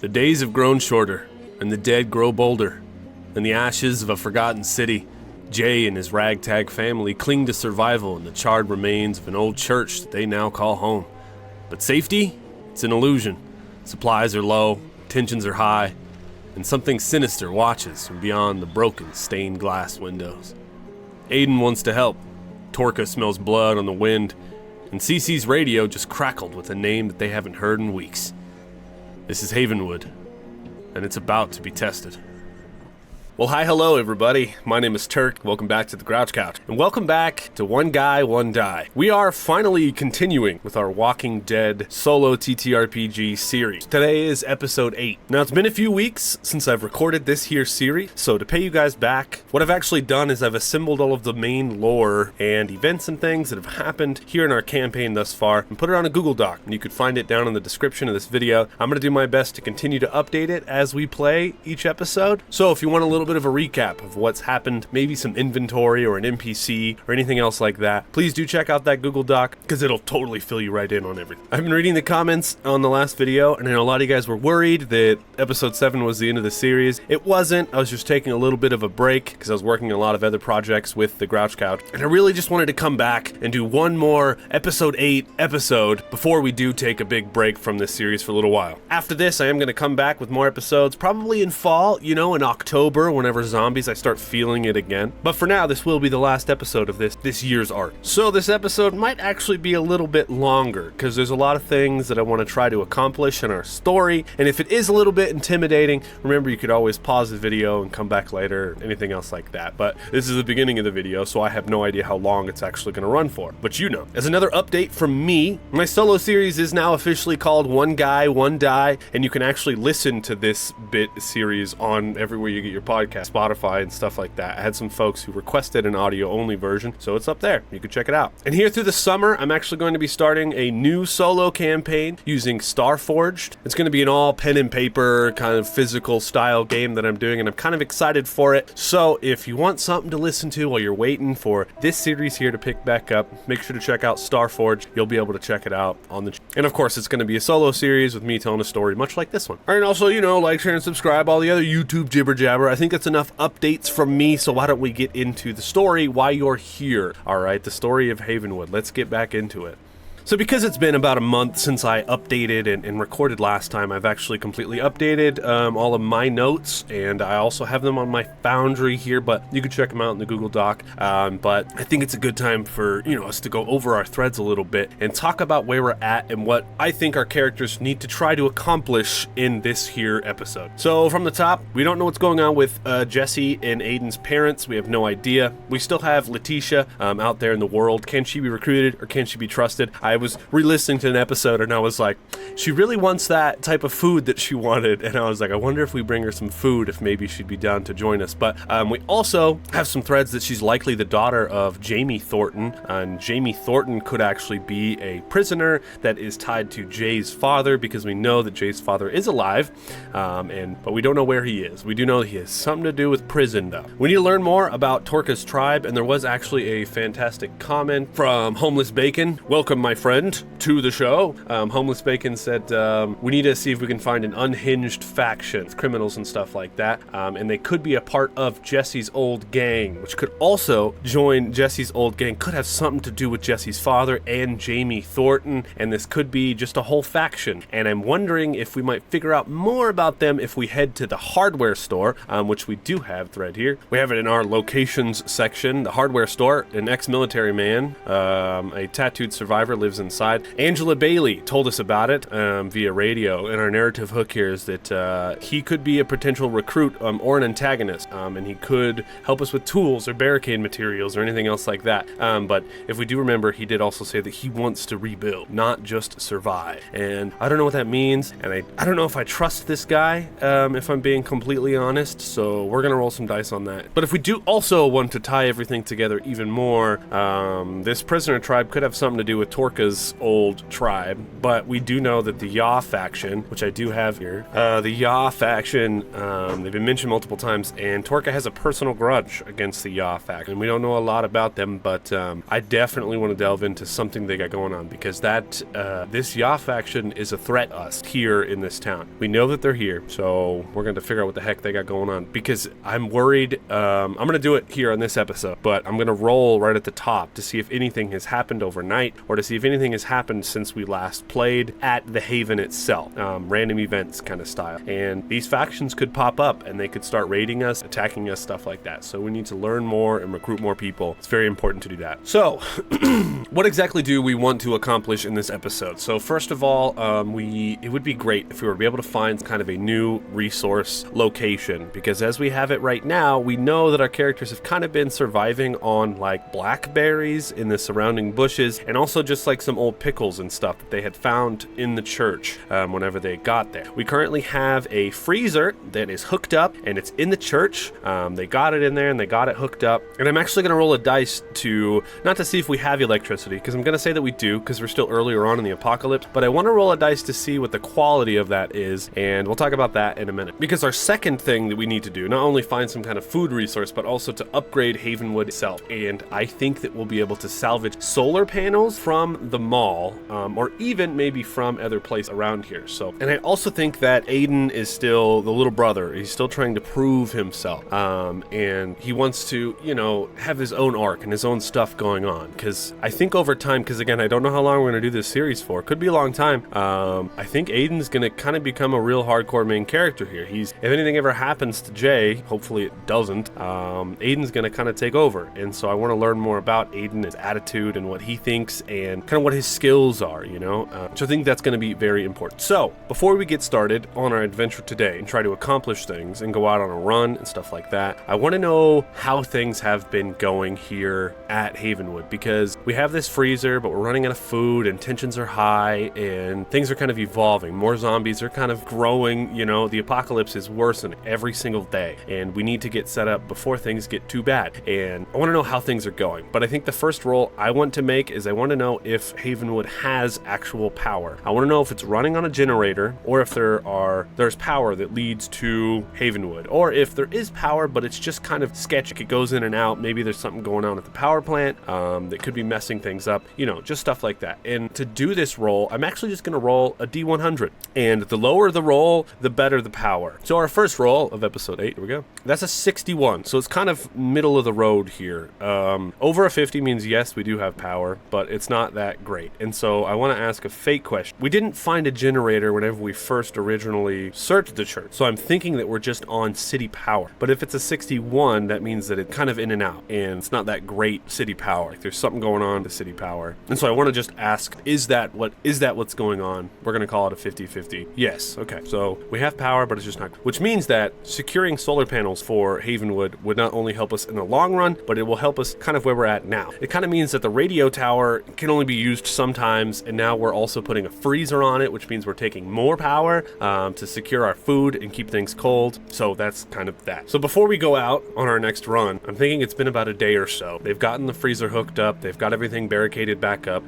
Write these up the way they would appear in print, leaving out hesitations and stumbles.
The days have grown shorter, and the dead grow bolder. In the ashes of a forgotten city, Jay and his ragtag family cling to survival in the charred remains of an old church that they now call home. But safety? It's an illusion. Supplies are low, tensions are high, and something sinister watches from beyond the broken, stained glass windows. Aiden wants to help. Torka smells blood on the wind, and CeCe's radio just crackled with a name that they haven't heard in weeks. This is Havenwood, and it's about to be tested. Well, hello everybody. My name is Turk. Welcome back to the Grouch Couch, and welcome back to One Guy, One Die. We are finally continuing with our Walking Dead solo TTRPG series. Today is episode 8. Now, it's been a few weeks since I've recorded this here series, so to pay you guys back, what I've actually done is I've assembled all of the main lore and events and things that have happened here in our campaign thus far and put it on a Google Doc, and you can find it down in the description of this video. I'm going to do my best to continue to update it as we play each episode, so if you want a little bit of a recap of what's happened, maybe some inventory or an NPC or anything else like that, please do check out that Google Doc because it'll totally fill you right in on everything. I've been reading the comments on the last video, and I know a lot of you guys were worried that episode 7 was the end of the series. It wasn't. I was just taking a little bit of a break because I was working on a lot of other projects with the Grouch Couch, and I really just wanted to come back and do one more episode 8 episode before we do take a big break from this series for a little while. After this, I am going to come back with more episodes, probably in fall, in October, whenever zombies, I start feeling it again. But for now, this will be the last episode of this year's arc. So this episode might actually be a little bit longer because there's a lot of things that I want to try to accomplish in our story. And if it is a little bit intimidating, remember you could always pause the video and come back later, or anything else like that. But this is the beginning of the video, so I have no idea how long it's actually going to run for. But as another update from me, my solo series is now officially called One Guy, One Die, and you can actually listen to this bit series on everywhere you get your podcast. Spotify and stuff like that. I had some folks who requested an audio-only version, so it's up there. You can check it out. And here through the summer, I'm actually going to be starting a new solo campaign using Starforged. It's going to be an all pen and paper kind of physical style game that I'm doing, and I'm kind of excited for it. So if you want something to listen to while you're waiting for this series here to pick back up, make sure to check out Starforged. You'll be able to check it out on the and of course, it's going to be a solo series with me telling a story much like this one. All right, and also, like, share, and subscribe, all the other YouTube jibber jabber. I think that's enough updates from me, so why don't we get into the story, why you're here. All right, the story of Havenwood. Let's get back into it. So because it's been about a month since I updated and recorded last time, I've actually completely updated all of my notes, and I also have them on my Foundry here, but you can check them out in the Google Doc. But I think it's a good time for us to go over our threads a little bit and talk about where we're at and what I think our characters need to try to accomplish in this here episode. So from the top, we don't know what's going on with Jesse and Aiden's parents. We have no idea. We still have Leticia out there in the world. Can she be recruited or can she be trusted? I was re-listening to an episode and I was like, she really wants that type of food that she wanted, and I was like, I wonder if we bring her some food, if maybe she'd be down to join us. But we also have some threads that she's likely the daughter of Jamie Thornton, and Jamie Thornton could actually be a prisoner that is tied to Jay's father, because we know that Jay's father is alive, but we don't know where he is. We do know he has something to do with prison, though. We need to learn more about Torka's tribe, and there was actually a fantastic comment from Homeless Bacon. Welcome, my friend, to the show. Homeless Bacon said, we need to see if we can find an unhinged faction, criminals and stuff like that, and they could be a part of Jesse's old gang, which could also join Jesse's old gang, could have something to do with Jesse's father and Jamie Thornton, and this could be just a whole faction. And I'm wondering if we might figure out more about them if we head to the hardware store, which we do have thread here. We have it in our locations section. The hardware store, an ex-military man, a tattooed survivor lives inside. Angela Bailey told us about it via radio, and our narrative hook here is that he could be a potential recruit or an antagonist, and he could help us with tools or barricade materials or anything else like that. But if we do remember, he did also say that he wants to rebuild, not just survive. And I don't know what that means, and I don't know if I trust this guy, if I'm being completely honest, so we're gonna roll some dice on that. But if we do also want to tie everything together even more, this prisoner tribe could have something to do with Torka Torca's old tribe, but we do know that the Yaw faction, which I do have here, the Yaw faction, they've been mentioned multiple times, and Torca has a personal grudge against the Yaw faction. We don't know a lot about them, but I definitely want to delve into something they got going on, because this Yaw faction is a threat to us here in this town. We know that they're here, so we're going to figure out what the heck they got going on, because I'm worried. I'm going to do it here on this episode, but I'm going to roll right at the top to see if anything has happened overnight, or to see if anything has happened since we last played at the Haven itself, random events kind of style. And these factions could pop up and they could start raiding us, attacking us, stuff like that. So we need to learn more and recruit more people. It's very important to do that. So what exactly do we want to accomplish in this episode? So first of all, it would be great if we were to be able to find kind of a new resource location, because as we have it right now, we know that our characters have kind of been surviving on like blackberries in the surrounding bushes, and also just like some old pickles and stuff that they had found in the church whenever they got there. We currently have a freezer that is hooked up and it's in the church. They got it in there and they got it hooked up, and I'm actually going to roll a dice not to see if we have electricity, because I'm going to say that we do, because we're still earlier on in the apocalypse, but I want to roll a dice to see what the quality of that is, and we'll talk about that in a minute. Because our second thing that we need to do, not only find some kind of food resource, but also to upgrade Havenwood itself. And I think that we'll be able to salvage solar panels from the mall, or even maybe from other places around here. So, and I also think that Aiden is still the little brother. He's still trying to prove himself, and he wants to, have his own arc and his own stuff going on. Because I think over time, because again, I don't know how long we're going to do this series for. Could be a long time. I think Aiden's going to kind of become a real hardcore main character here. If anything ever happens to Jay, hopefully it doesn't, Aiden's going to kind of take over. And so I want to learn more about Aiden, his attitude, and what he thinks, and kind of what his skills are, so I think that's going to be very important. So before we get started on our adventure today and try to accomplish things and go out on a run and stuff like that, I want to know how things have been going here at Havenwood, because we have this freezer, but we're running out of food and tensions are high and things are kind of evolving. More zombies are kind of growing, the apocalypse is worsening every single day, and we need to get set up before things get too bad. And I want to know how things are going, but I think the first roll I want to make is I want to know if Havenwood has actual power. I want to know if it's running on a generator, or if there's power that leads to Havenwood, or if there is power but it's just kind of sketchy. It goes in and out. Maybe there's something going on at the power plant that could be messing things up, just stuff like that. And to do this roll, I'm actually just going to roll a D100, and the lower the roll, the better the power. So our first roll of episode 8, here we go. That's a 61, so it's kind of middle of the road here. Over a 50 means yes, we do have power, but it's not that great. And so I want to ask a fake question. We didn't find a generator whenever we first originally searched the church, so I'm thinking that we're just on city power. But if it's a 61, that means that it's kind of in and out, and it's not that great city power. Like there's something going on to city power. And so I want to just ask, is that what's going on? We're going to call it a 50-50. Yes, okay. So we have power, but it's just not, which means that securing solar panels for Havenwood would not only help us in the long run, but it will help us kind of where we're at now. It kind of means that the radio tower can only be used sometimes, and now we're also putting a freezer on it, which means we're taking more power to secure our food and keep things cold. So that's kind of that. So before we go out on our next run, I'm thinking it's been about a day or so. They've gotten the freezer hooked up. They've got everything barricaded back up.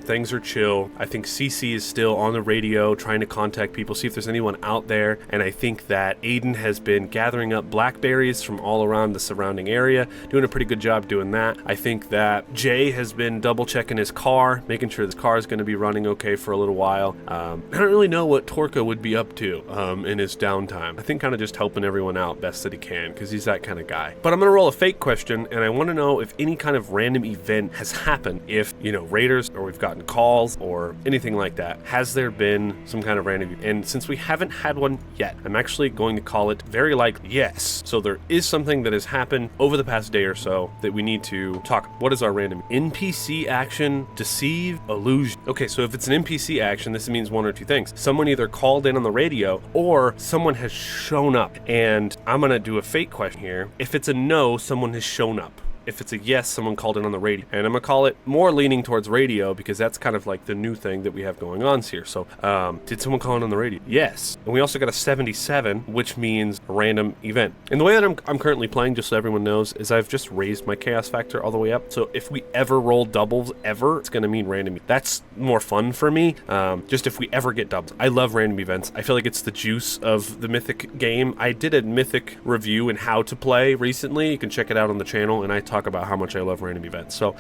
Things are chill. I think CeCe is still on the radio trying to contact people, see if there's anyone out there. And I think that Aiden has been gathering up blackberries from all around the surrounding area, doing a pretty good job doing that. I think that Jay has been double checking his car, making sure his car is going to be running okay for a little while. I don't really know what Torca would be up to in his downtime. I think kind of just helping everyone out best that he can, because he's that kind of guy. But I'm going to roll a fake question, and I want to know if any kind of random event has happened. If, raiders, or we've gotten calls, or anything like that. Has there been some kind of random event? And since we haven't had one yet, I'm actually going to call it very likely yes. So there is something that has happened over the past day or so that we need to talk. What is our random NPC action? Deceive, illusion. Okay, so if it's an NPC action, this means one or two things. Someone either called in on the radio, or someone has shown up. And I'm gonna do a fake question here. If it's a no, someone has shown up. if it's a yes, someone called in on the radio. And I'm going to call it more leaning towards radio because that's kind of like the new thing that we have going on here. So, did someone call in on the radio? Yes. And we also got a 77, which means a random event. And the way that I'm currently playing, just so everyone knows, is I've just raised my chaos factor all the way up. So if we ever roll doubles ever, it's going to mean random. That's more fun for me. Just if we ever get doubles. I love random events. I feel like it's the juice of the Mythic game. I did a Mythic review and how to play recently. You can check it out on the channel, and I talk about how much I love random events. So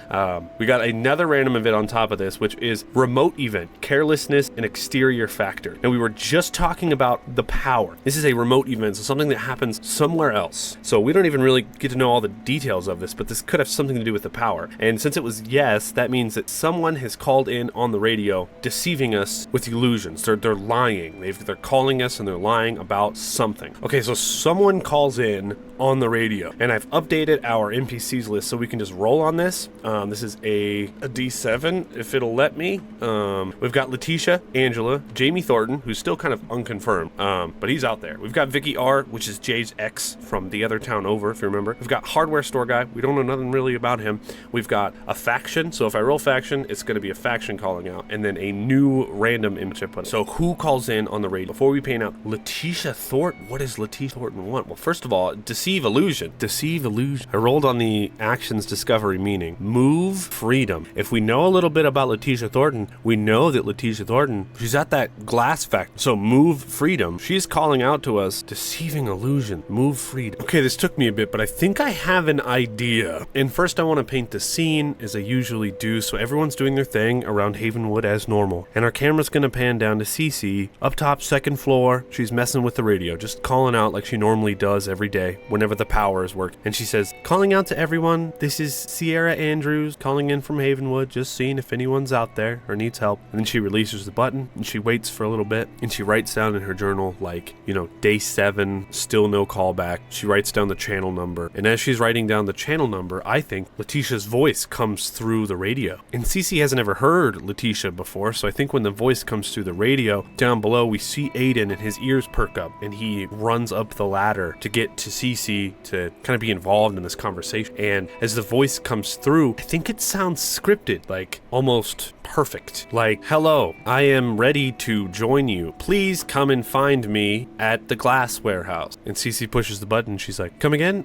we got another random event on top of this, which is remote event, carelessness, and exterior factor. And we were just talking about the power. This is a remote event, so something that happens somewhere else. So we don't even really get to know all the details of this, but this could have something to do with the power. And since it was yes, that means that someone has called in on the radio, deceiving us with illusions. They're lying. They're calling us and they're lying about something. Okay, so someone calls in on the radio, and I've updated our NPCs list so we can just roll on this. This is a D7 if it'll let me. We've got Leticia, Angela, Jamie Thornton, who's still kind of unconfirmed, but he's out there. We've got Vicky R, which is Jay's ex from the other town over, if you remember. We've got Hardware Store Guy. We don't know nothing really about him. We've got a faction, so if I roll faction, it's going to be a faction calling out, and then a new random image I put. So who calls in on the radio? Before we paint out Leticia Thornton, what does Leticia Thornton want? Well, first of all, deceive illusion. Deceive illusion. I rolled on the actions discovery meaning. Move freedom. If we know a little bit about Leticia Thornton, we know that Leticia Thornton, she's at that glass factory. So move freedom. She's calling out to us, deceiving illusion. Move freedom. Okay, this took me a bit, but I think I have an idea. And first I want to paint the scene as I usually do, so everyone's doing their thing around Havenwood as normal. And our camera's gonna pan down to CeCe, up top, second floor. She's messing with the radio, just calling out like she normally does every day whenever the power is worked. And she says, calling out to everyone, this is Sierra Andrews calling in from Havenwood, just seeing if anyone's out there or needs help. And then she releases the button and she waits for a little bit and she writes down in her journal, like, day 7, still no callback. She writes down the channel number. And as she's writing down the channel number, I think Leticia's voice comes through the radio. And CeCe hasn't ever heard Leticia before, so I think when the voice comes through the radio, down below we see Aiden and his ears perk up and he runs up the ladder to get to CeCe to kind of be involved in this conversation. And as the voice comes through, I think it sounds scripted, like almost perfect. Like, hello, I am ready to join you. Please come and find me at the glass warehouse. And CeCe pushes the button. She's like, come again?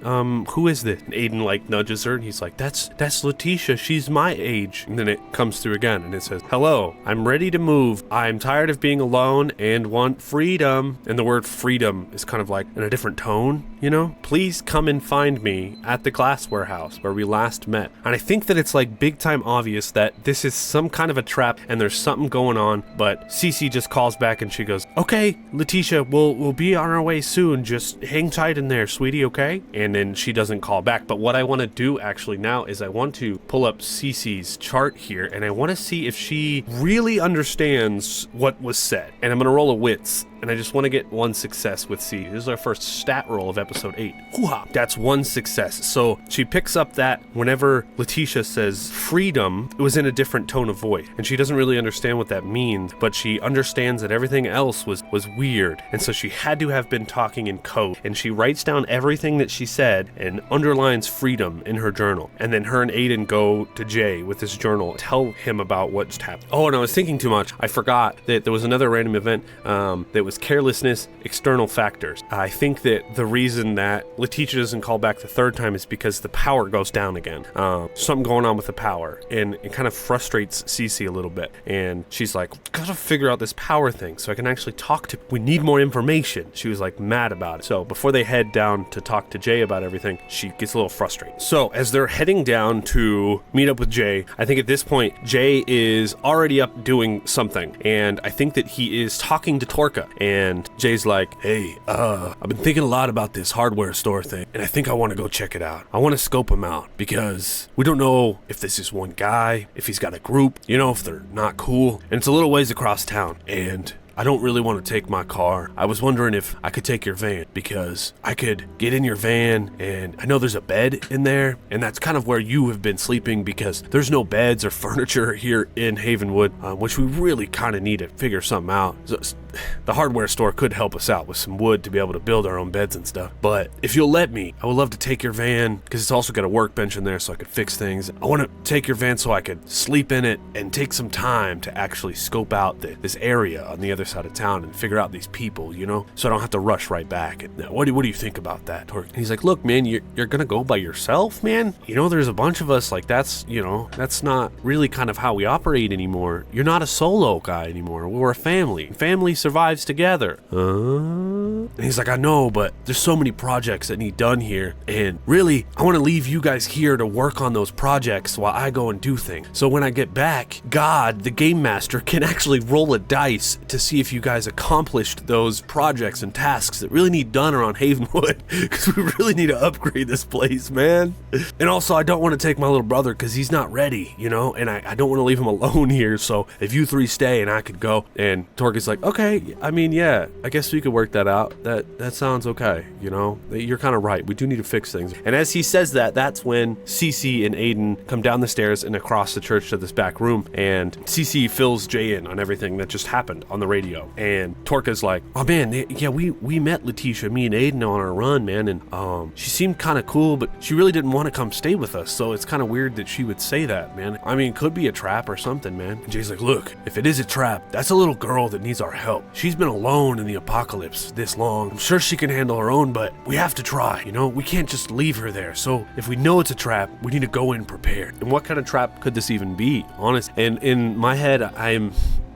Who is this? And Aiden like nudges her and he's like, that's Leticia. She's my age. And then it comes through again and it says, hello, I'm ready to move. I'm tired of being alone and want freedom. And the word freedom is kind of like in a different tone, Please come and find me at the glass warehouse where we last met. And I think that it's like big time obvious that this is some kind of a trap and there's something going on, but CeCe just calls back and she goes, okay, Leticia, we'll be on our way soon. Just hang tight in there, sweetie, okay? And then she doesn't call back. But what I want to do actually now is I want to pull up CeCe's chart here and I want to see if she really understands what was said. And I'm going to roll a wits. And I just want to get one success with C. This is our first stat roll of episode 8. Hoo-ha! That's one success. So she picks up that whenever Leticia says freedom, it was in a different tone of voice. And she doesn't really understand what that means, but she understands that everything else was weird. And so she had to have been talking in code. And she writes down everything that she said and underlines freedom in her journal. And then her and Aiden go to Jay with his journal, tell him about what's happened. Oh, and I was thinking too much. I forgot that there was another random event that was carelessness, external factors. I think that the reason that Leticia doesn't call back the third time is because the power goes down again. Something going on with the power, and it kind of frustrates CeCe a little bit. And she's like, gotta figure out this power thing so I can actually talk to. We need more information. She was like mad about it. So before they head down to talk to Jay about everything, she gets a little frustrated. So as they're heading down to meet up with Jay, I think at this point Jay is already up doing something, and I think that he is talking to Torka. And Jay's like, hey, I've been thinking a lot about this hardware store thing, and I think I want to go check it out. I want to scope him out, because we don't know if this is one guy, if he's got a group, if they're not cool. And it's a little ways across town, and I don't really want to take my car. I was wondering if I could take your van, because I could get in your van and I know there's a bed in there, and that's kind of where you have been sleeping because there's no beds or furniture here in Havenwood, which we really kind of need to figure something out. So the hardware store could help us out with some wood to be able to build our own beds and stuff. But if you'll let me, I would love to take your van, because it's also got a workbench in there so I could fix things. I want to take your van so I could sleep in it and take some time to actually scope out this area on the other side of town and figure out these people, you know, so I don't have to rush right back. And what do you think about that, Torque? And he's like, look, man, you're gonna go by yourself, man? You know, there's a bunch of us, like, that's not really kind of how we operate anymore. You're not a solo guy anymore. We're a family. Family survives together. And he's like, I know, but there's so many projects that need done here, and really, I want to leave you guys here to work on those projects while I go and do things. So when I get back, God, the game master, can actually roll a dice to see if you guys accomplished those projects and tasks that really need done around Havenwood, because we really need to upgrade this place, man. And also, I don't want to take my little brother because he's not ready, you know, and I don't want to leave him alone here. So if you three stay and I could go. And Torque is like, okay, I mean, yeah, I guess we could work that out. That sounds okay, you know. You're kind of right. We do need to fix things. And as he says that, that's when CeCe and Aiden come down the stairs and across the church to this back room, and CeCe fills Jay in on everything that just happened on the radio. And Torque is like, oh man, yeah, we met Leticia, me and Aiden, on our run, man, and she seemed kind of cool, but she really didn't want to come stay with us, so it's kind of weird that she would say that, man. I mean, could be a trap or something, man. And Jay's like, look, if it is a trap, that's a little girl that needs our help. She's been alone in the apocalypse this long. I'm sure she can handle her own, but we have to try, you know? We can't just leave her there. So if we know it's a trap, we need to go in prepared. And what kind of trap could this even be, honest? And in my head,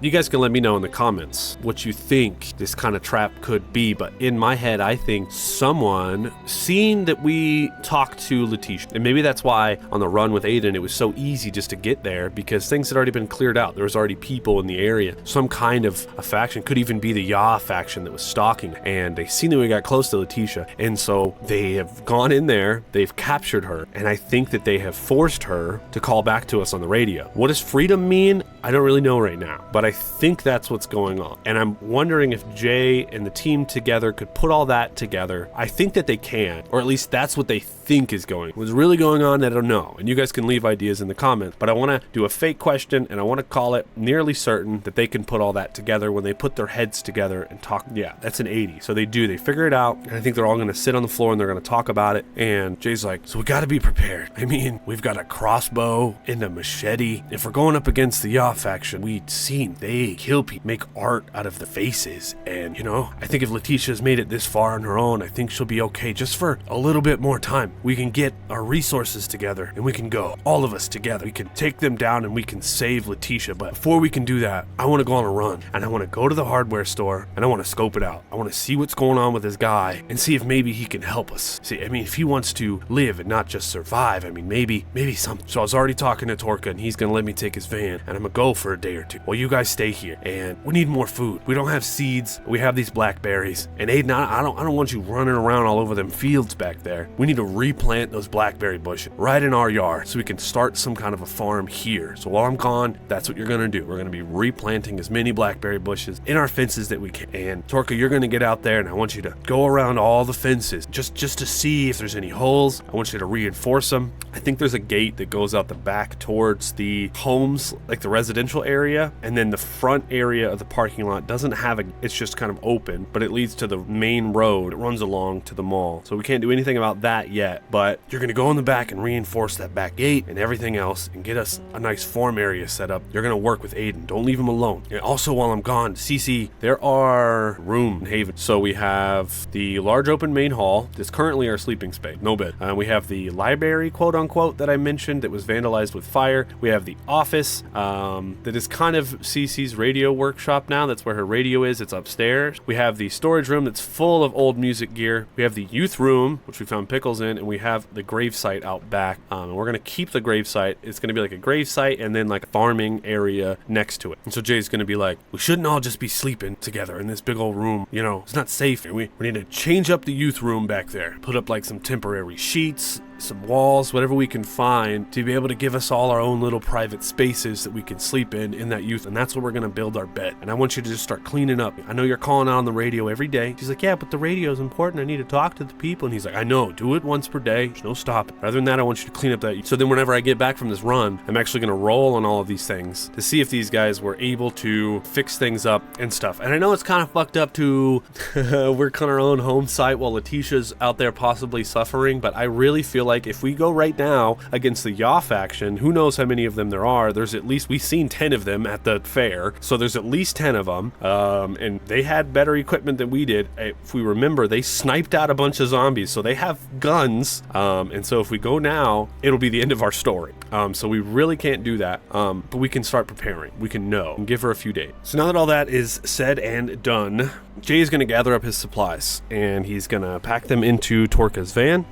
you guys can let me know in the comments what you think this kind of trap could be, but in my head, I think someone seen that we talked to Leticia, and maybe that's why on the run with Aiden, it was so easy just to get there, because things had already been cleared out. There was already people in the area. Some kind of a faction, could even be the Yah faction that was stalking, and they seen that we got close to Leticia, and so they have gone in there, they've captured her, and I think that they have forced her to call back to us on the radio. What does freedom mean? I don't really know right now, but I think that's what's going on. And I'm wondering if Jay and the team together could put all that together. I think that they can, or at least that's what they think is going. What's really going on, I don't know. And you guys can leave ideas in the comments, but I want to do a fake question, and I want to call it nearly certain that they can put all that together when they put their heads together and talk. Yeah, that's an 80. So they figure it out, and I think they're all going to sit on the floor and they're going to talk about it. And Jay's like, so we got to be prepared. I mean, we've got a crossbow and a machete. If we're going up against the Yah faction, we'd seen they kill people, make art out of the faces. And, you know, I think if Leticia's made it this far on her own, I think she'll be okay just for a little bit more time. We can get our resources together and we can go, all of us together. We can take them down and we can save Leticia. But before we can do that, I want to go on a run, and I want to go to the hardware store and I want to scope it out. I want to see what's going on with this guy and see if maybe he can help us. See, I mean, if he wants to live and not just survive, I mean, maybe something. So I was already talking to Torque, and he's going to let me take his van, and I'm going to go for a day or two while you guys stay here. And we need more food. We don't have seeds. We have these blackberries. And Aiden, I don't want you running around all over them fields back there. We need to replant those blackberry bushes right in our yard so we can start some kind of a farm here. So while I'm gone, that's what you're going to do. We're going to be replanting as many blackberry bushes in our fences that we can. And Torque, you're going to get out there, and I want you to go around all the fences just to see if there's any holes. I want you to reinforce them. I think there's a gate that goes out the back towards the homes, like the residential area, and then the front area of the parking lot doesn't have it's just kind of open, but it leads to the main road. It runs along to the mall. So we can't do anything about that yet, but you're going to go in the back and reinforce that back gate and everything else and get us a nice farm area set up. You're going to work with Aiden. Don't leave him alone. And also, while I'm gone, CeCe, there are rooms in Haven. So we have the large open main hall. That's currently our sleeping space. No bed. We have the library, quote unquote, that I mentioned that was vandalized with fire. We have the office that is kind of CeCe's radio workshop now. That's where her radio is. It's upstairs. We have the storage room that's full of old music gear. We have the youth room, which we found pickles in, and we have the gravesite out back. And we're going to keep the gravesite. It's going to be like a gravesite and then like a farming area next to it. And so Jay's going to be like, we shouldn't all just be sleeping together in this big old room. You know, it's not safe. We need to change up the youth room back there. Put up like some temporary sheets, some walls, whatever we can find to be able to give us all our own little private spaces that we can sleep in that youth. And that's where we're going to build our bed. And I want you to just start cleaning up. I know you're calling out on the radio every day. She's like, yeah, but the radio is important. I need to talk to the people. And he's like, I know, do it once per day. There's no stopping. Rather than that, I want you to clean up that. So then whenever I get back from this run, I'm actually going to roll on all of these things to see if these guys were able to fix things up and stuff. And I know it's kind of fucked up to work on our own home site while Leticia's out there possibly suffering, but I really feel like if we go right now against the Yaw faction, who knows how many of them there are. There's at least, we've seen 10 of them at the fair, so there's at least 10 of them, and they had better equipment than we did. If we remember, they sniped out a bunch of zombies, so they have guns, and so if we go now, it'll be the end of our story. So we really can't do that, but we can start preparing. We can know and give her a few days. So now that all that is said and done, Jay is going to gather up his supplies, and he's going to pack them into Torka's van.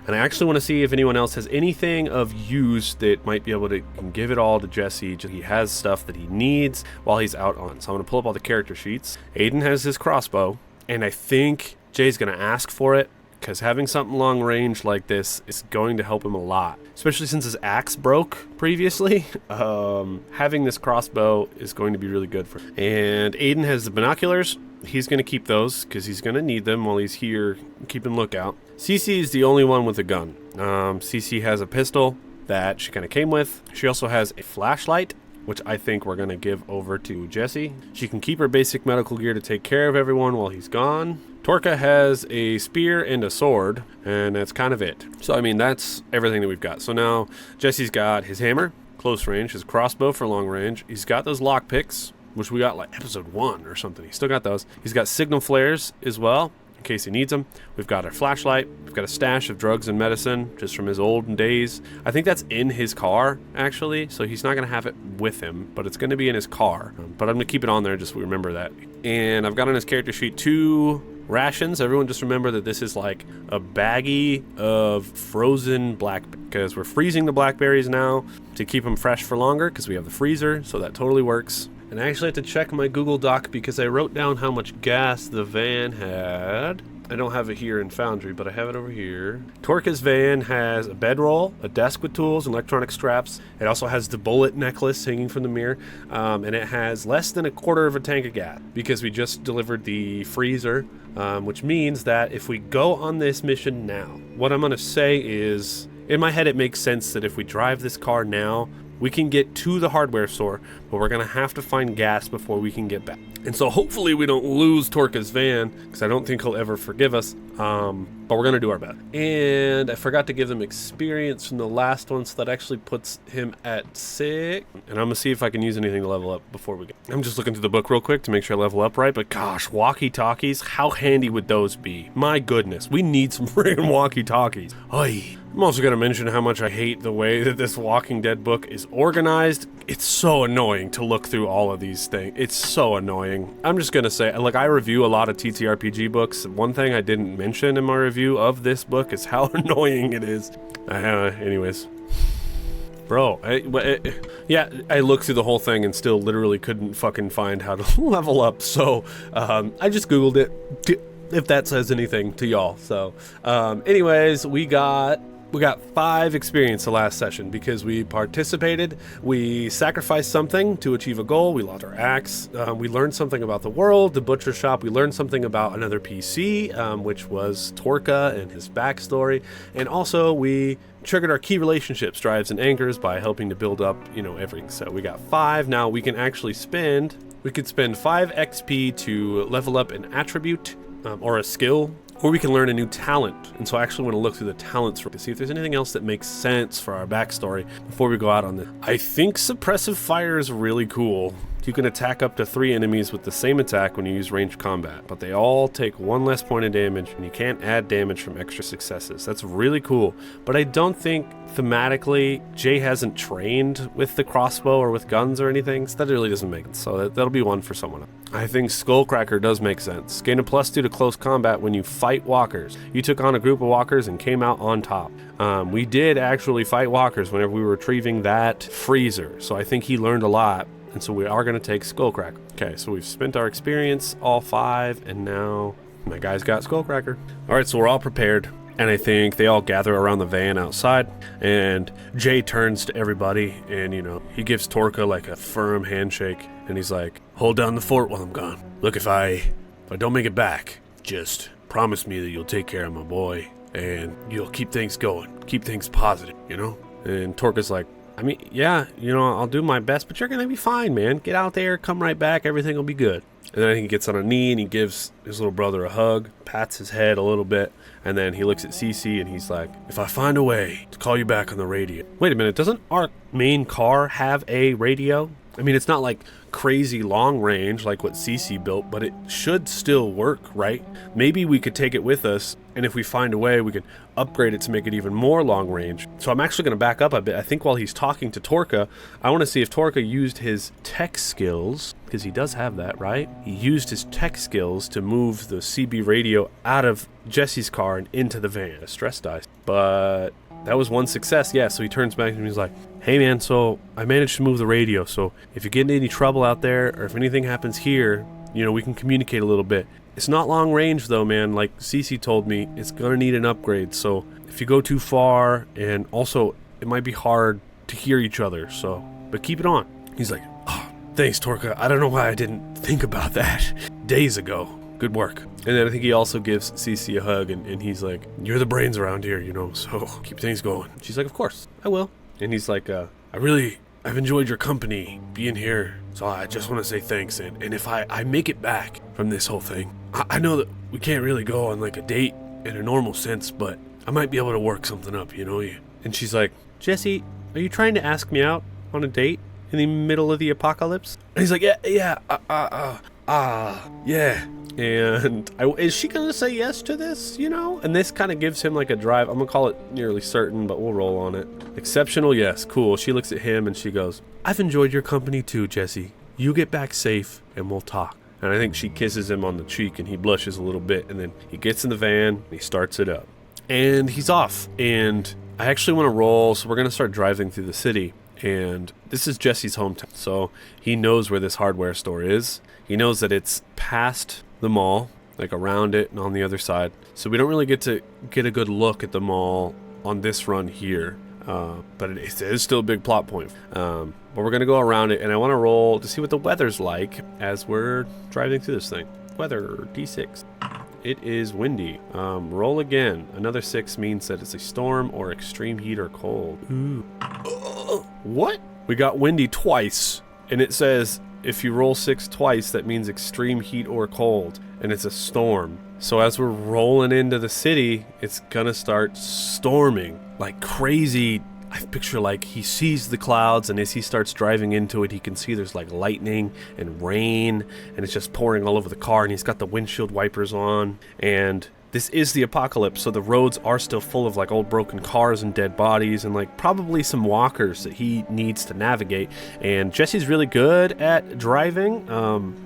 And I actually want to see if anyone else has anything of use that might be able to give it all to Jesse. He has stuff that he needs while he's out on. So I'm going to pull up all the character sheets. Aiden has his crossbow, and I think Jay's going to ask for it, because having something long range like this is going to help him a lot, especially since his axe broke previously. Having this crossbow is going to be really good for him. And Aiden has the binoculars. He's going to keep those because he's going to need them while he's here keeping lookout. CeCe is the only one with a gun. CeCe has a pistol that she kind of came with. She also has a flashlight, which I think we're going to give over to Jesse. She can keep her basic medical gear to take care of everyone while he's gone. Torka has a spear and a sword, and that's kind of it. So, I mean, that's everything that we've got. So now Jesse's got his hammer, close range, his crossbow for long range. He's got those lockpicks, which we got like episode 1 or something. He's still got those. He's got signal flares as well, in case he needs them. We've got our flashlight. We've got a stash of drugs and medicine just from his olden days. I think that's in his car, actually, so he's not going to have it with him, but it's going to be in his car. But I'm going to keep it on there just so we remember that. And I've got on his character sheet 2 rations. Everyone just remember that this is like a baggie of frozen blackberries, because we're freezing the blackberries now to keep them fresh for longer because we have the freezer, so that totally works. And I actually have to check my Google Doc because I wrote down how much gas the van had. I don't have it here in Foundry, but I have it over here. Torka's van has a bedroll, a desk with tools, and electronic straps. It also has the bullet necklace hanging from the mirror, and it has less than a quarter of a tank of gas because we just delivered the freezer, which means that if we go on this mission now, what I'm going to say is, in my head it makes sense that if we drive this car now, we can get to the hardware store, but we're going to have to find gas before we can get back. And so hopefully we don't lose Torka's van, because I don't think he'll ever forgive us, but we're going to do our best. And I forgot to give them experience from the last one, so that actually puts him at 6. And I'm going to see if I can use anything to level up before we go. I'm just looking through the book real quick to make sure I level up right, but gosh, walkie-talkies, how handy would those be? My goodness, we need some friggin' walkie-talkies. Oy. I'm also going to mention how much I hate the way that this Walking Dead book is organized. It's so annoying to look through all of these things. It's so annoying. I'm just going to say, like, I review a lot of TTRPG books. One thing I didn't mention in my review of this book is how annoying it is. Anyways. Bro, I looked through the whole thing and still literally couldn't fucking find how to level up. So, I just Googled it, if that says anything to y'all. So, anyways, we got 5 experience the last session because we participated, we sacrificed something to achieve a goal, we lost our axe, we learned something about the world, the butcher shop, we learned something about another PC, which was Torka and his backstory, and also we triggered our key relationships, drives, and anchors by helping to build up, everything. So we got 5. Now we can actually spend 5 XP to level up an attribute or a skill, or we can learn a new talent. And so I actually want to look through the talents to see if there's anything else that makes sense for our backstory before we go out on this. I think suppressive fire is really cool. You can attack up to 3 enemies with the same attack when you use ranged combat, but they all take 1 less point of damage, and you can't add damage from extra successes. That's really cool, but I don't think thematically Jay hasn't trained with the crossbow or with guns or anything, so that really doesn't make sense. So that'll be one for someone else. I think Skullcracker does make sense. Gain a +2 to close combat when you fight walkers. You took on a group of walkers and came out on top. We did actually fight walkers whenever we were retrieving that freezer, so I think he learned a lot. And so we are going to take Skullcracker. Okay, so we've spent our experience, all 5, and now my guy's got Skullcracker. All right, so we're all prepared. And I think they all gather around the van outside, and Jay turns to everybody, and, he gives Torka like a firm handshake, and he's like, hold down the fort while I'm gone. Look, if I don't make it back, just promise me that you'll take care of my boy, and you'll keep things going, keep things positive, And Torka's like, I mean, yeah, I'll do my best, but you're going to be fine, man. Get out there, come right back, everything will be good. And then I think he gets on a knee and he gives his little brother a hug, pats his head a little bit, and then he looks at CeCe and he's like, if I find a way to call you back on the radio. Wait a minute, doesn't our main car have a radio? I mean, it's not like crazy long range like what CeCe built, but it should still work, right? Maybe we could take it with us, and if we find a way, we can upgrade it to make it even more long range. So I'm actually going to back up a bit. I think while he's talking to Torka, I want to see if Torka used his tech skills, because he does have that, right? He used his tech skills to move the CB radio out of Jesse's car and into the van. A stress dice. But that was one success, yeah. So he turns back and he's like, hey man, so I managed to move the radio, so if you get into any trouble out there, or if anything happens here, we can communicate a little bit. It's not long range though, man. Like CeCe told me, it's gonna need an upgrade, so if you go too far, and also it might be hard to hear each other, but keep it on. He's like, oh, thanks Torka, I don't know why I didn't think about that days ago. Good work. And then I think he also gives CeCe a hug, and he's like, you're the brains around here, so keep things going. She's like, of course, I will. And he's like, I've enjoyed your company being here, so I just want to say thanks. And if I make it back from this whole thing, I know that we can't really go on like a date in a normal sense, but I might be able to work something up, And she's like, Jesse, are you trying to ask me out on a date in the middle of the apocalypse? And he's like, yeah. And is she going to say yes to this, And this kind of gives him like a drive. I'm going to call it nearly certain, but we'll roll on it. Exceptional, yes, cool. She looks at him and she goes, I've enjoyed your company too, Jesse. You get back safe and we'll talk. And I think she kisses him on the cheek and he blushes a little bit. And then he gets in the van and he starts it up. And he's off. And I actually want to roll, so we're going to start driving through the city. And this is Jesse's hometown, so he knows where this hardware store is. He knows that it's past the mall, like around it and on the other side. So we don't really get to get a good look at the mall on this run here. But it is still a big plot point. But we're going to go around it, and I want to roll to see what the weather's like as we're driving through this thing. Weather, D6. It is windy. Roll again. Another 6 means that it's a storm or extreme heat or cold. Ooh. What? We got windy twice, and it says if you roll 6 twice, that means extreme heat or cold, and it's a storm. So as we're rolling into the city, it's gonna start storming like crazy. I picture like he sees the clouds, and as he starts driving into it, he can see there's like lightning and rain, and it's just pouring all over the car, and he's got the windshield wipers on, and this is the apocalypse, so the roads are still full of like old broken cars and dead bodies and like probably some walkers that he needs to navigate. And Jesse's really good at driving.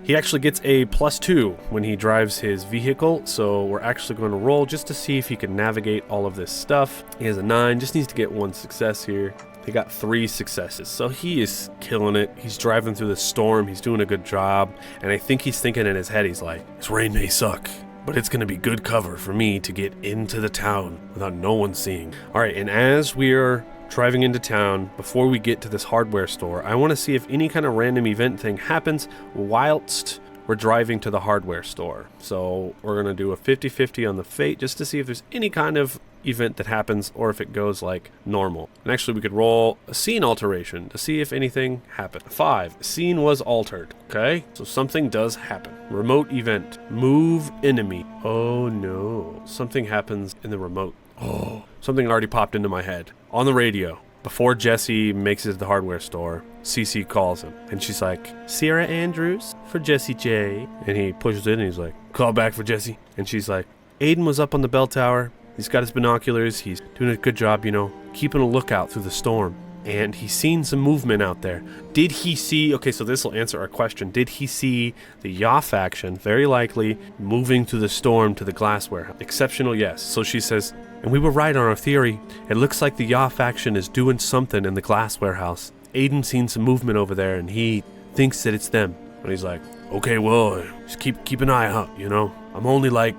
He actually gets a +2 when he drives his vehicle, so we're actually going to roll just to see if he can navigate all of this stuff. He has a 9, just needs to get 1 success here. He got 3 successes, so he is killing it. He's driving through the storm, he's doing a good job, and I think he's thinking in his head, he's like, this rain may suck, but it's going to be good cover for me to get into the town without no one seeing. All right, and as we're driving into town, before we get to this hardware store, I want to see if any kind of random event thing happens whilst we're driving to the hardware store. So we're going to do a 50-50 on the fate just to see if there's any kind of event that happens or if it goes like normal. And actually we could roll a scene alteration to see if anything happened. 5, scene was altered. Okay, so something does happen. Remote event, move enemy. Oh no, something happens in the remote. Oh, something already popped into my head. On the radio, before Jesse makes it to the hardware store, CeCe calls him, and she's like, Sierra Andrews for Jesse J. And he pushes it and he's like, call back for Jesse. And she's like, Aiden was up on the bell tower. He's got his binoculars. He's doing a good job, keeping a lookout through the storm. And he's seen some movement out there. Did he see... Okay, so this will answer our question. Did he see the Yaw faction, very likely, moving through the storm to the glass warehouse? Exceptional, yes. So she says, and we were right on our theory. It looks like the Yaw faction is doing something in the glass warehouse. Aiden's seen some movement over there, and he thinks that it's them. And he's like, okay, well, just keep an eye out, I'm only like...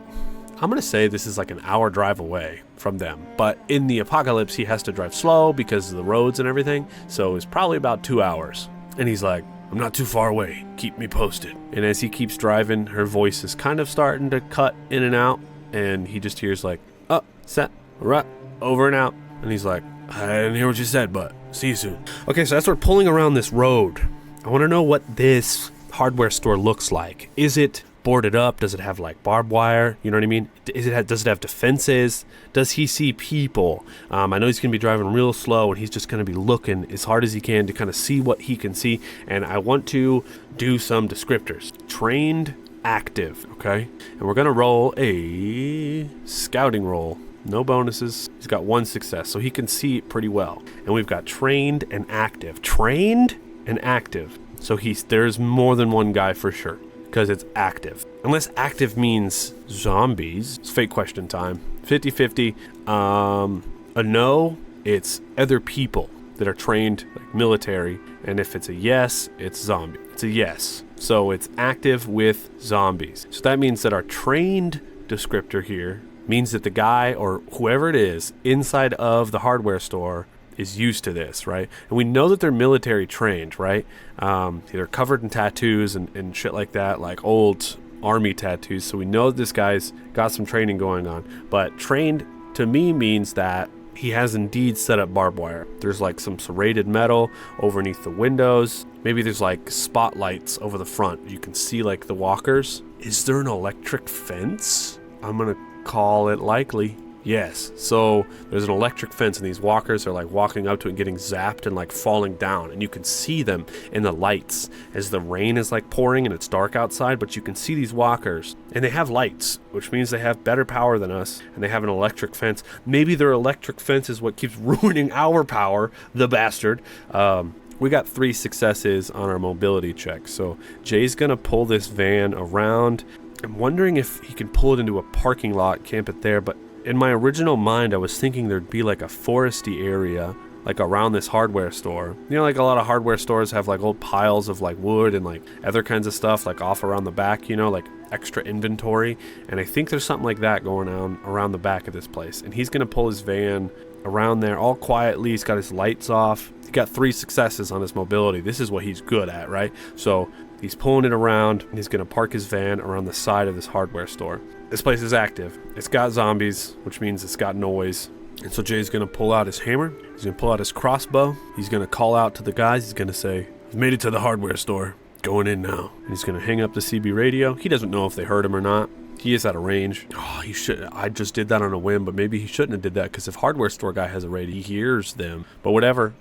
I'm going to say this is like an hour drive away from them. But in the apocalypse, he has to drive slow because of the roads and everything. So it's probably about 2 hours. And he's like, I'm not too far away. Keep me posted. And as he keeps driving, her voice is kind of starting to cut in and out. And he just hears like, oh, set, right, over and out. And he's like, I didn't hear what you said, but see you soon. Okay, so as we're pulling around this road, I want to know what this hardware store looks like. Is it boarded up? Does it have like barbed wire? You know what I mean? Does it have defenses? Does he see people? I know he's going to be driving real slow, and he's just going to be looking as hard as he can to kind of see what he can see. And I want to do some descriptors. Trained, active, okay? And we're going to roll a scouting roll. No bonuses. He's got 1 success, so he can see it pretty well. And we've got trained and active. Trained and active. So there's more than one guy for sure, because it's active. Unless active means zombies. It's fake question time. 50-50. A no, it's other people that are trained, like military. And if it's a yes, it's zombie. It's a yes. So it's active with zombies. So that means that our trained descriptor here means that the guy or whoever it is inside of the hardware store is used to this, right? And we know that they're military trained, right? They're covered in tattoos and shit like that, like old army tattoos. So we know that this guy's got some training going on. But trained to me means that he has indeed set up barbed wire. There's like some serrated metal underneath the windows. Maybe there's like spotlights over the front. You can see like the walkers. Is there an electric fence? I'm gonna call it likely. Yes. So there's an electric fence, and these walkers are like walking up to it and getting zapped and like falling down, and you can see them in the lights as the rain is like pouring and it's dark outside, but you can see these walkers, and they have lights, which means they have better power than us, and they have an electric fence. Maybe their electric fence is what keeps ruining our power, the bastard. We got 3 successes on our mobility check, so Jay's gonna pull this van around. I'm wondering if he can pull it into a parking lot, camp it there, but in my original mind, I was thinking there'd be like a foresty area, like around this hardware store. You know, like a lot of hardware stores have like old piles of like wood and like other kinds of stuff like off around the back, you know, like extra inventory. And I think there's something like that going on around the back of this place. And he's going to pull his van around there all quietly. He's got his lights off. He got 3 successes on his mobility. This is what he's good at, right? So he's pulling it around, and he's going to park his van around the side of this hardware store. This place is active. It's got zombies, which means it's got noise. And so Jay's going to pull out his hammer. He's going to pull out his crossbow. He's going to call out to the guys. He's going to say, I've made it to the hardware store. Going in now. And he's going to hang up the CB radio. He doesn't know if they heard him or not. He is out of range. Oh, he should. I just did that on a whim, but maybe he shouldn't have did that, because if hardware store guy has a radio, he hears them. But whatever.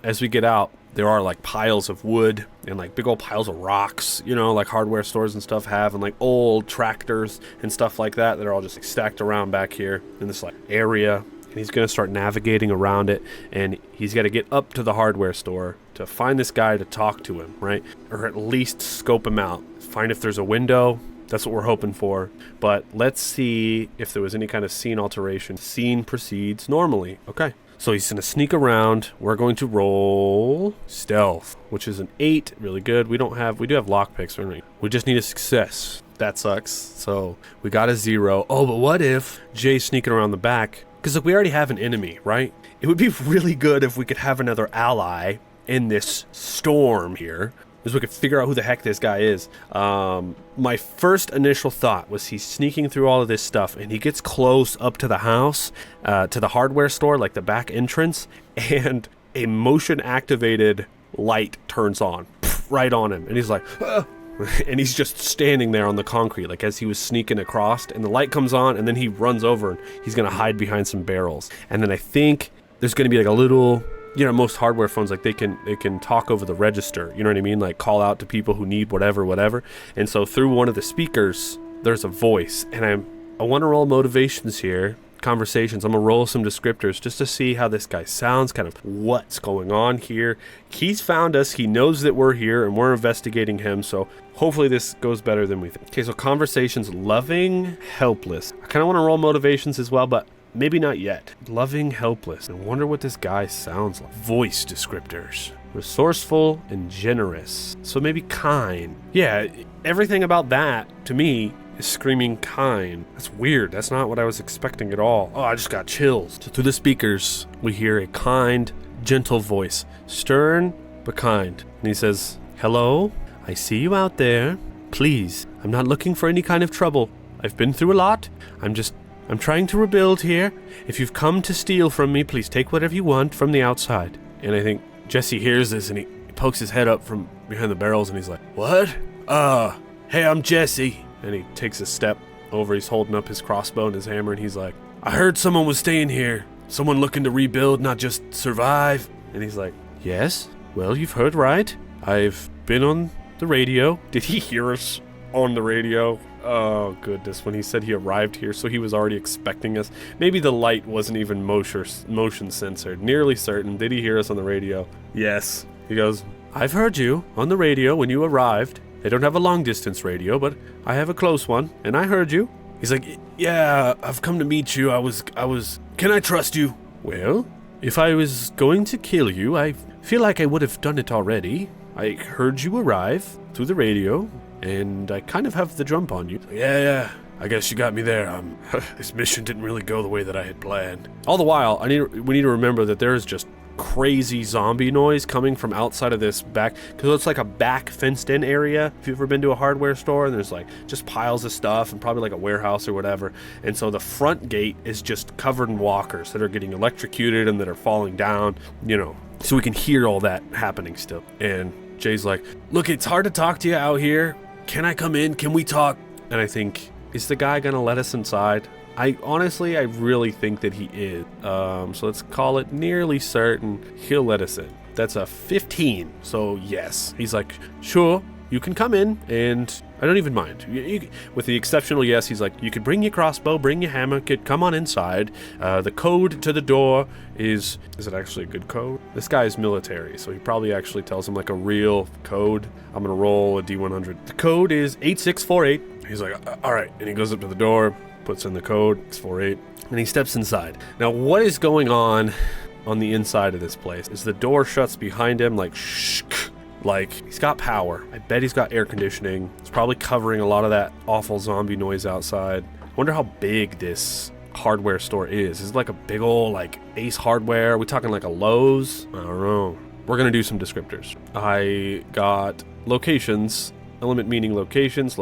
As we get out, there are like piles of wood and like big old piles of rocks, you know, like hardware stores and stuff have, and like old tractors and stuff like that are all just like stacked around back here in this like area. And he's going to start navigating around it, and he's got to get up to the hardware store to find this guy to talk to him, right? Or at least scope him out, find if there's a window. That's what we're hoping for. But let's see if there was any kind of scene alteration. Scene proceeds normally. Okay. So he's going to sneak around. We're going to roll stealth, which is an 8. Really good. We do have lockpicks, right? We just need a success. That sucks. So we got a 0. Oh, but what if Jay's sneaking around the back? Because look, we already have an enemy, right? It would be really good if we could have another ally in this storm here, so we could figure out who the heck this guy is. My first initial thought was he's sneaking through all of this stuff, and he gets close up to the house, to the hardware store, like the back entrance, and a motion-activated light turns on, right on him, and he's like, ah! And he's just standing there on the concrete, like as he was sneaking across, and the light comes on, and then he runs over, and he's gonna hide behind some barrels. And then I think there's gonna be like a little, you know, most hardware phones, like they can talk over the register, you know what I mean? Like call out to people who need whatever. And so through one of the speakers, there's a voice, and I want to roll motivations here, conversations. I'm gonna roll some descriptors just to see how this guy sounds, kind of what's going on here. He's found us, he knows that we're here, and we're investigating him, so hopefully this goes better than we think. Okay, so conversations: loving, helpless. I kind of want to roll motivations as well, but maybe not yet. Loving, helpless. I wonder what this guy sounds like. Voice descriptors: resourceful and generous. So maybe kind. Yeah, everything about that to me is screaming kind. That's weird. That's not what I was expecting at all. Oh, I just got chills. So through the speakers, we hear a kind, gentle voice. Stern, but kind. And he says, "Hello, I see you out there. Please, I'm not looking for any kind of trouble. I've been through a lot. I'm trying to rebuild here. If you've come to steal from me, please take whatever you want from the outside." And I think Jesse hears this and he pokes his head up from behind the barrels and he's like, "What? Hey, I'm Jesse." And he takes a step over. He's holding up his crossbow and his hammer and he's like, "I heard someone was staying here. Someone looking to rebuild, not just survive." And he's like, "Yes, well, you've heard right. I've been on the radio." Did he hear us on the radio? Oh, goodness, when he said he arrived here, so he was already expecting us. Maybe the light wasn't even motion censored. Nearly certain. Did he hear us on the radio? Yes. He goes, "I've heard you on the radio when you arrived. I don't have a long-distance radio, but I have a close one, and I heard you." He's like, "Yeah, I've come to meet you. I was, can I trust you?" "Well, if I was going to kill you, I feel like I would have done it already. I heard you arrive through the radio, and I kind of have the jump on you." Yeah, I guess you got me there. This mission didn't really go the way that I had planned. All the while, we need to remember that there is just crazy zombie noise coming from outside of this back, because it's like a back fenced-in area. If you've ever been to a hardware store, and there's like just piles of stuff and probably like a warehouse or whatever, and so the front gate is just covered in walkers that are getting electrocuted and that are falling down, so we can hear all that happening still. And Jay's like, "Look, it's hard to talk to you out here. Can I come in? Can we talk?" And I think, is the guy gonna let us inside? I really think that he is. So let's call it nearly certain he'll let us in. That's a 15, so yes. He's like, "Sure, you can come in, and I don't even mind." With the exceptional yes, he's like, "You can bring your crossbow, bring your hammer, come on inside. The code to the door is it actually a good code?" This guy is military, so he probably actually tells him like a real code. I'm gonna roll a D100. The code is 8648. He's like, "All right," and he goes up to the door, puts in the code, 648, and he steps inside. Now, what is going on the inside of this place is the door shuts behind him like shh. Like, he's got power. I bet he's got air conditioning. It's probably covering a lot of that awful zombie noise outside. I wonder how big this hardware store is. Is it like a big old like Ace Hardware? Are we talking like a Lowe's? I don't know. We're gonna do some descriptors. I got locations. Element meaning locations,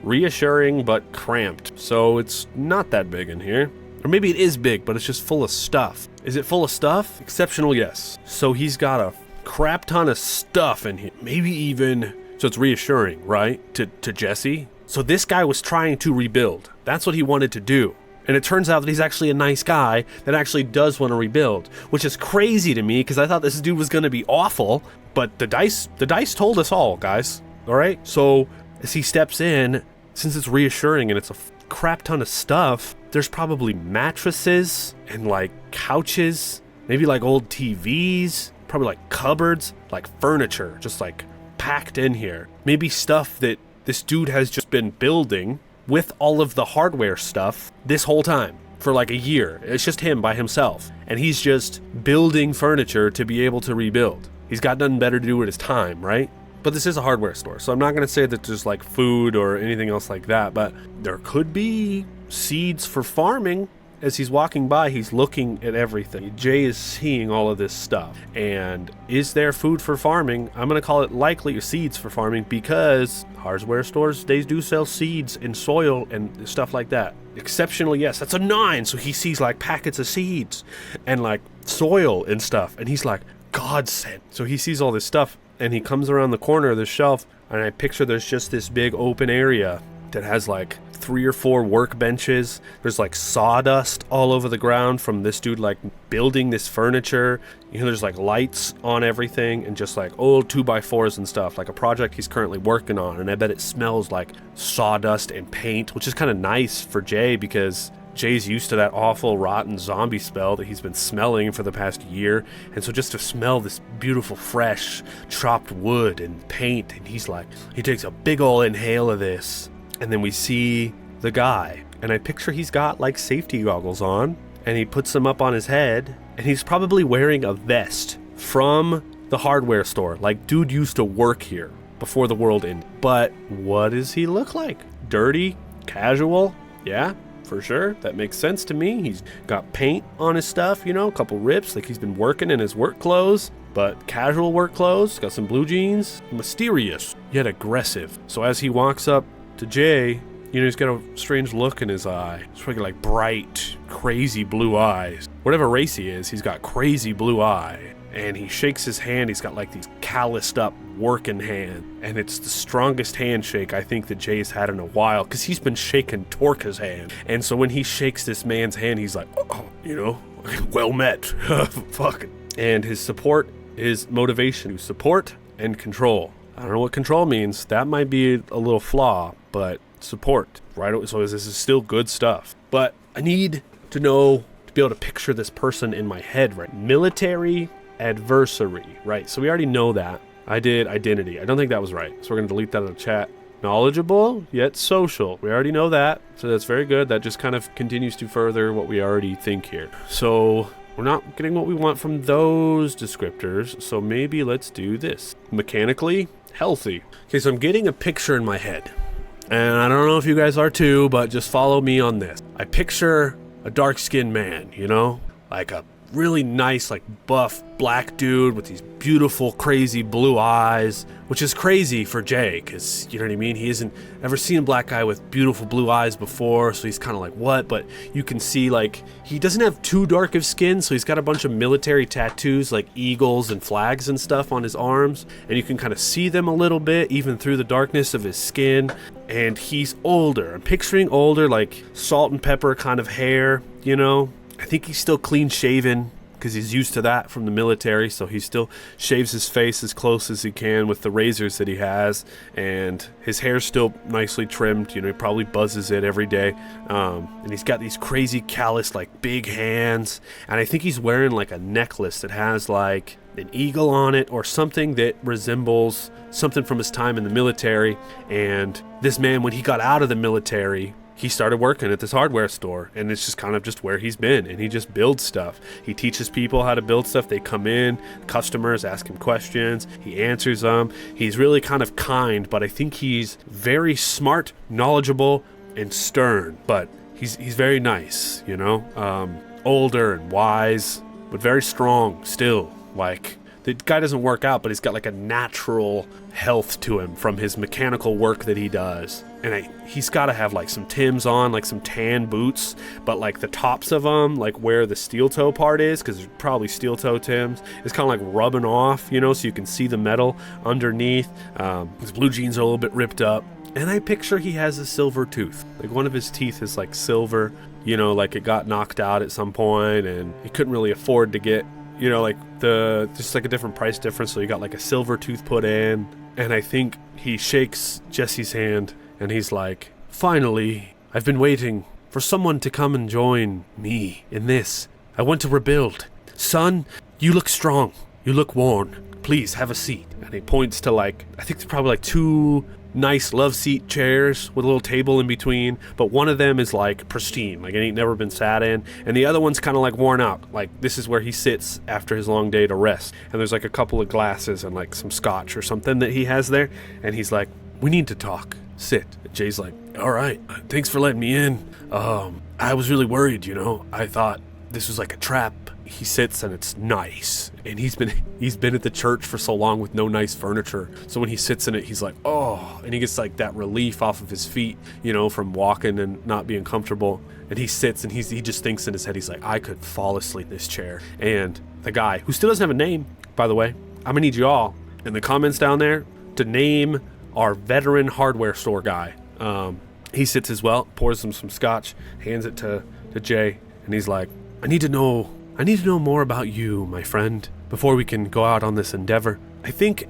reassuring but cramped. So it's not that big in here. Or maybe it is big, but it's just full of stuff. Is it full of stuff? Exceptional, yes. So he's got a crap ton of stuff in here. Maybe even, so it's reassuring, right? To Jesse. So this guy was trying to rebuild. That's what he wanted to do. And it turns out that he's actually a nice guy that actually does want to rebuild, which is crazy to me because I thought this dude was going to be awful, but the dice told us all, guys. All right, so as he steps in, since it's reassuring and it's a crap ton of stuff, there's probably mattresses and like couches, maybe like old TVs, probably like cupboards, like furniture, just like packed in here. Maybe stuff that this dude has just been building with all of the hardware stuff this whole time for like a year. It's just him by himself, and he's just building furniture to be able to rebuild. He's got nothing better to do with his time, right? But this is a hardware store, so I'm not going to say that there's like food or anything else like that, but there could be seeds for farming. As he's walking by, he's looking at everything. Jay is seeing all of this stuff. And is there food for farming? I'm going to call it likely seeds for farming, because hardware stores, they do sell seeds and soil and stuff like that. Exceptional, yes, that's a 9. So he sees like packets of seeds and like soil and stuff. And he's like, God sent. So he sees all this stuff. And he comes around the corner of the shelf, and I picture there's just this big open area that has like 3 or 4 workbenches. There's like sawdust all over the ground from this dude like building this furniture. There's like lights on everything and just like old 2x4s and stuff, like a project he's currently working on. And I bet it smells like sawdust and paint, which is kind of nice for Jay because Jay's used to that awful rotten zombie smell that he's been smelling for the past year, and so just to smell this beautiful fresh chopped wood and paint, and he takes a big ol' inhale of this, and then we see the guy, and I picture he's got like safety goggles on, and he puts them up on his head, and he's probably wearing a vest from the hardware store. Like, dude used to work here. before the world ended. But what does he look like? Dirty? Casual? Yeah, for sure. That makes sense to me. He's got paint on his stuff, a couple rips, like he's been working in his work clothes, but casual work clothes, got some blue jeans. Mysterious, yet aggressive. So as he walks up to Jay, he's got a strange look in his eye. It's really like bright, crazy blue eyes. Whatever race he is, he's got crazy blue eye. And he shakes his hand. He's got like these calloused up working hand. And it's the strongest handshake I think that Jay's had in a while, because he's been shaking Torka's hand. And so when he shakes this man's hand, he's like, well met. Fuck it. And his support is motivation, support and control. I don't know what control means. That might be a little flaw, but support, right? So this is still good stuff. But I need to know, to be able to picture this person in my head, right? Military adversary, right? So we already know that. I did identity. I don't think that was right. So we're going to delete that in the chat. Knowledgeable, yet social. We already know that. So that's very good. That just kind of continues to further what we already think here. So we're not getting what we want from those descriptors. So maybe let's do this. Mechanically healthy. Okay, so I'm getting a picture in my head. And I don't know if you guys are too, but just follow me on this. I picture a dark-skinned man, like a really nice, like buff black dude with these beautiful, crazy blue eyes, which is crazy for Jay, because, you know what I mean? He hasn't ever seen a black guy with beautiful blue eyes before, so he's kind of like, what? But you can see, like, he doesn't have too dark of skin, so he's got a bunch of military tattoos, like eagles and flags and stuff on his arms, and you can kind of see them a little bit, even through the darkness of his skin. And he's older. I'm picturing older, like salt and pepper kind of hair, I think he's still clean shaven because he's used to that from the military. So he still shaves his face as close as he can with the razors that he has. And his hair's still nicely trimmed. He probably buzzes it every day. And he's got these crazy calloused, like big hands. And I think he's wearing like a necklace that has like an eagle on it or something that resembles something from his time in the military. And this man, when he got out of the military, he started working at this hardware store, and it's just kind of just where he's been, and he just builds stuff. He teaches people how to build stuff. They come in, customers ask him questions, he answers them. He's really kind of kind, but I think he's very smart, knowledgeable, and stern, but he's very nice, older and wise, but very strong still. Like, the guy doesn't work out, but he's got like a natural health to him from his mechanical work that he does. And he's got to have like some Timbs on, like some tan boots, but like the tops of them, like where the steel toe part is, because there's probably steel toe Timbs, is kind of like rubbing off, so you can see the metal underneath. His blue jeans are a little bit ripped up. And I picture he has a silver tooth. Like one of his teeth is like silver, like it got knocked out at some point and he couldn't really afford to get, like just like a different price difference. So you got like a silver tooth put in. And I think he shakes Jesse's hand and he's like, finally, I've been waiting for someone to come and join me in this. I want to rebuild. Son, you look strong. You look worn. Please have a seat. And he points to like, I think there's probably like 2 nice love seat chairs with a little table in between, but one of them is like pristine, like it ain't never been sat in, and the other one's kind of like worn out, like this is where he sits after his long day to rest. And there's like a couple of glasses and like some scotch or something that he has there, and he's like, we need to talk, sit. And Jay's like, all right, thanks for letting me in. I was really worried, I thought this was like a trap. He sits and it's nice, and he's been at the church for so long with no nice furniture, so when he sits in it, he's like, oh, and he gets like that relief off of his feet, from walking and not being comfortable. And he sits and he just thinks in his head, he's like, I could fall asleep in this chair. And the guy, who still doesn't have a name, by the way, I'm gonna need you all in the comments down there to name our veteran hardware store guy. He sits as well, pours him some scotch, hands it to Jay, and he's like, I need to know more about you, my friend, before we can go out on this endeavor. I think,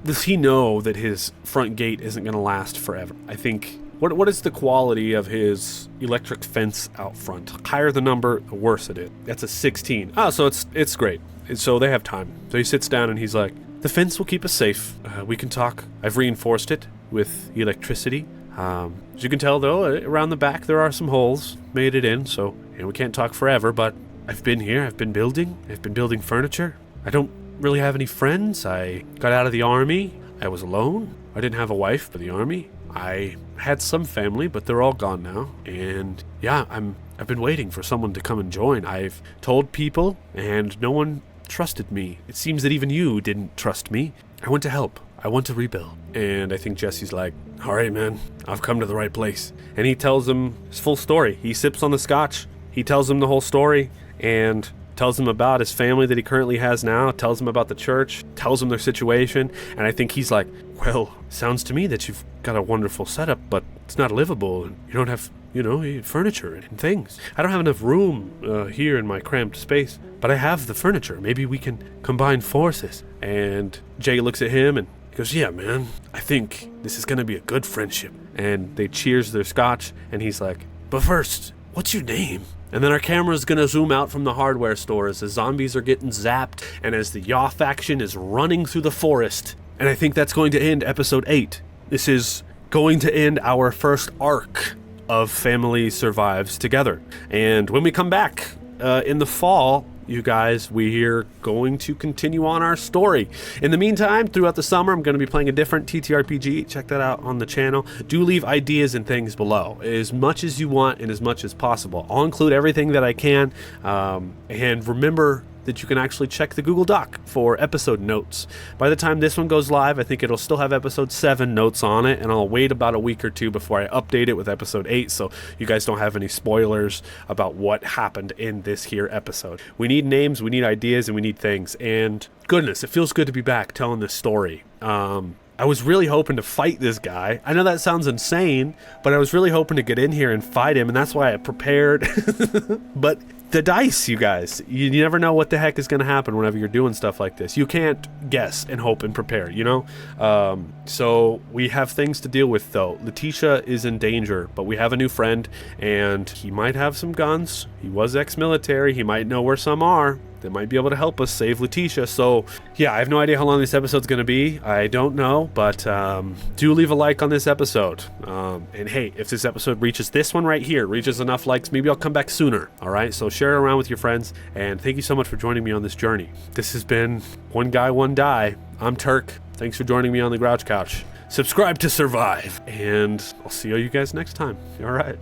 does he know that his front gate isn't going to last forever? I think, what is the quality of his electric fence out front? Higher the number, the worse it is. That's a 16. Oh, so it's great. So they have time. So he sits down and he's like, the fence will keep us safe. We can talk. I've reinforced it with electricity. As you can tell, though, around the back there are some holes made it in, so we can't talk forever, but I've been here, I've been building furniture. I don't really have any friends. I got out of the army. I was alone. I didn't have a wife for the army. I had some family, but they're all gone now. And yeah, I've been waiting for someone to come and join. I've told people, and no one trusted me. It seems that even you didn't trust me. I want to help. I want to rebuild. And I think Jesse's like, all right, man, I've come to the right place. And he tells him his full story. He sips on the scotch. He tells him the whole story and tells him about his family that he currently has now, tells him about the church, tells him their situation. And I think he's like, well, sounds to me that you've got a wonderful setup, but it's not livable. And you don't have, furniture and things. I don't have enough room here in my cramped space, but I have the furniture. Maybe we can combine forces. And Jay looks at him and he goes, yeah, man, I think this is going to be a good friendship. And they cheers their scotch, and he's like, but first, what's your name? And then our camera's gonna zoom out from the hardware store as the zombies are getting zapped and as the Yaw faction is running through the forest. And I think that's going to end episode 8. This is going to end our first arc of Family Survives Together. And when we come back in the fall, you guys, we're going to continue on our story. In the meantime, throughout the summer, I'm going to be playing a different TTRPG. Check that out on the channel. Do leave ideas and things below, as much as you want and as much as possible. I'll include everything that I can. And remember that you can actually check the Google Doc for episode notes. By the time this one goes live, I think it'll still have episode 7 notes on it, and I'll wait about a week or two before I update it with episode 8, so you guys don't have any spoilers about what happened in this here episode. We need names, we need ideas, and we need things, and goodness, it feels good to be back telling this story. I was really hoping to fight this guy. I know that sounds insane, but I was really hoping to get in here and fight him, and that's why I prepared. But the dice, you guys, you never know what the heck is going to happen whenever you're doing stuff like this. You can't guess and hope and prepare, So we have things to deal with, though. Leticia is in danger, but we have a new friend, and he might have some guns. He was ex-military. He might know where some are. That might be able to help us save Leticia. So yeah, I have no idea how long this episode's going to be. I don't know, but do leave a like on this episode. And hey, if this episode reaches this one right here, reaches enough likes, maybe I'll come back sooner. All right, so share it around with your friends, and thank you so much for joining me on this journey. This has been One Guy, One Die. I'm Turk. Thanks for joining me on the Grouch Couch. Subscribe to survive, and I'll see you guys next time. All right.